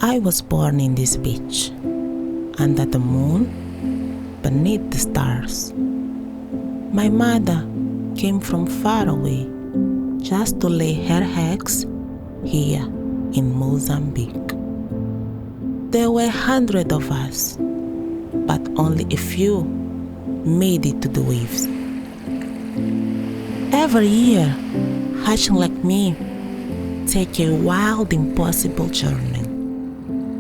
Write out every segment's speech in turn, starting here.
I was born in this beach, under the moon, beneath the stars. My mother came from far away just to lay her eggs here in Mozambique. There were hundreds of us, but only a few made it to the waves. Every year, hatching like me take a wild, impossible journey,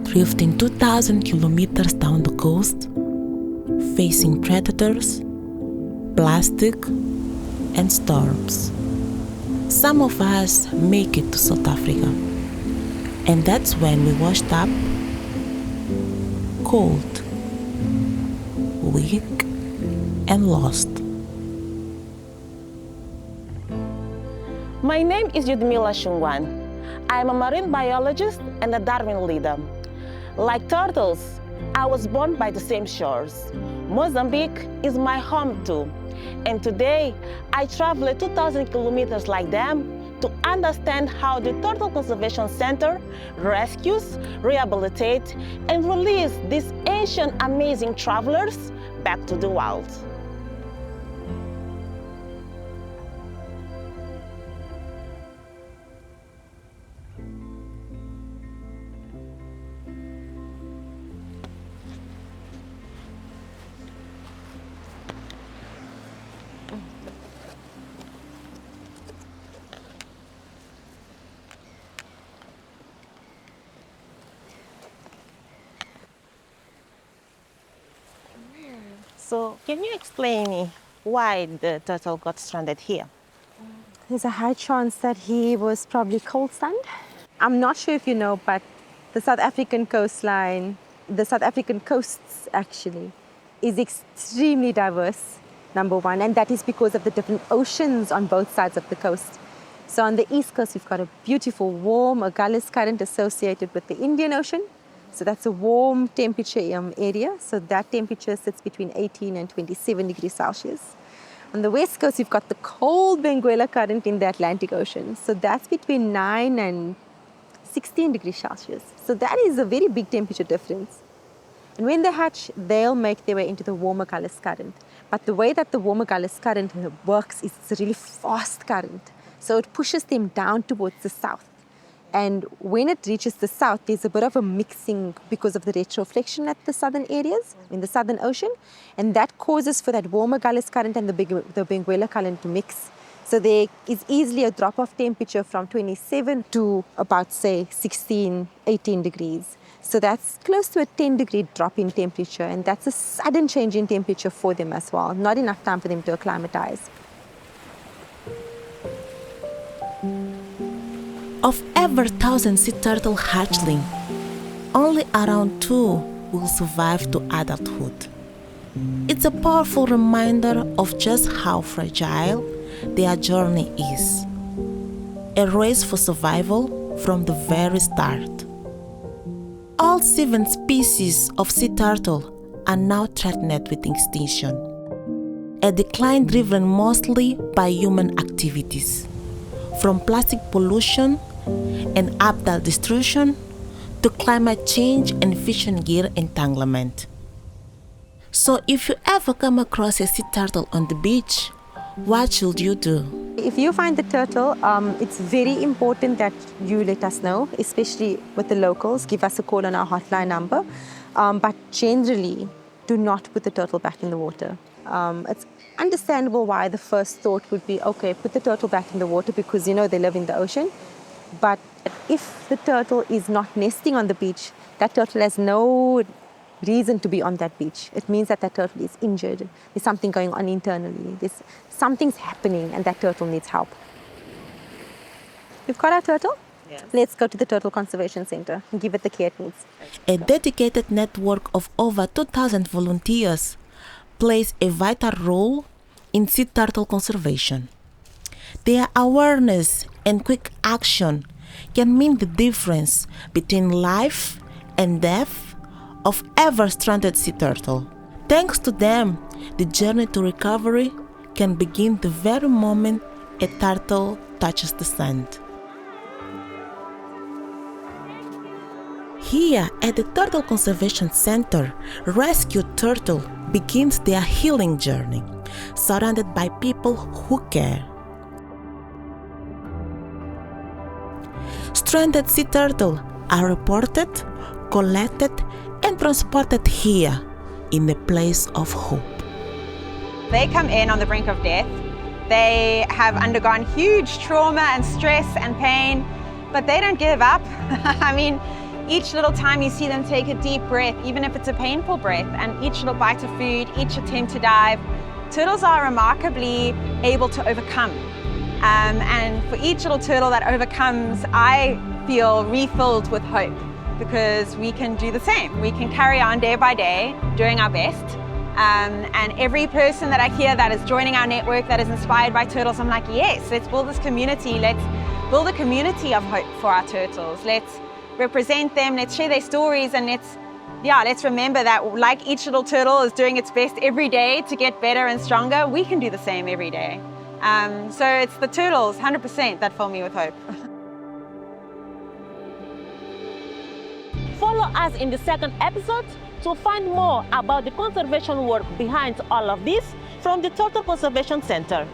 drifting 2,000 kilometers down the coast, facing predators, plastic, and storms. Some of us make it to South Africa, and that's when we washed up, cold, weak, and lost. My name is Yudmila Chunguane. I am a marine biologist and a Darwin leader. Like turtles, I was born by the same shores. Mozambique is my home too. And today, I traveled 2,000 kilometers like them to understand how the Turtle Conservation Center rescues, rehabilitates, and releases these ancient, amazing travelers back to the wild. So can you explain me why the turtle got stranded here? There's a high chance that he was probably cold stunned. I'm not sure if you know, but the South African coastline, the South African coasts actually, is extremely diverse, number one, and that is because of the different oceans on both sides of the coast. So on the east coast, we've got a beautiful warm Agulhas current associated with the Indian Ocean. So that's a warm temperature area. So that temperature sits between 18 and 27 degrees Celsius. On the west coast, you've got the cold Benguela current in the Atlantic Ocean. So that's between 9 and 16 degrees Celsius. So that is a very big temperature difference. And when they hatch, they'll make their way into the warm Agulhas current. But the way that the warm Agulhas current works is it's a really fast current. So it pushes them down towards the south. And when it reaches the south, there's a bit of a mixing because of the retroflexion at the southern areas, in the Southern Ocean. And that causes for that warmer Agulhas current and the Benguela current to mix. So there is easily a drop of temperature from 27 to about, say, 16, 18 degrees. So that's close to a 10-degree drop in temperature. And that's a sudden change in temperature for them as well. Not enough time for them to acclimatize. Of every 1,000 sea turtle hatchling, only around 2 will survive to adulthood. It's a powerful reminder of just how fragile their journey is. A race for survival from the very start. All 7 species of sea turtle are now threatened with extinction. A decline driven mostly by human activities, from plastic pollution and habitat destruction to climate change and fishing gear entanglement. So if you ever come across a sea turtle on the beach, what should you do? If you find the turtle, it's very important that you let us know, especially with the locals. Give us a call on our hotline number. But generally, do not put the turtle back in the water. It's understandable why the first thought would be, okay, put the turtle back in the water because you know they live in the ocean. But if the turtle is not nesting on the beach, that turtle has no reason to be on that beach. It means that that turtle is injured. There's something going on internally. Something's happening and that turtle needs help. We've got our turtle? Yes. Let's go to the Turtle Conservation Center and give it the care it needs. A dedicated network of over 2,000 volunteers plays a vital role in sea turtle conservation. Their awareness and quick action can mean the difference between life and death of every stranded sea turtle. Thanks to them, the journey to recovery can begin the very moment a turtle touches the sand. Here at the Turtle Conservation Center, rescued turtle begins their healing journey, surrounded by people who care. Stranded sea turtle are reported, collected, and transported here in a place of hope. They come in on the brink of death. They have undergone huge trauma and stress and pain, but they don't give up. I mean, each little time you see them take a deep breath, even if it's a painful breath, and each little bite of food, each attempt to dive, turtles are remarkably able to overcome. And for each little turtle that overcomes, I feel refilled with hope, because we can do the same. We can carry on day by day, doing our best. And every person that I hear that is joining our network, that is inspired by turtles, I'm like, yes, let's build this community. Let's build a community of hope for our turtles. Let's represent them, let's share their stories, and let's remember that like each little turtle is doing its best every day to get better and stronger, we can do the same every day. So it's the turtles, 100%, that fill me with hope. Follow us in the second episode to find more about the conservation work behind all of this from the Turtle Conservation Center.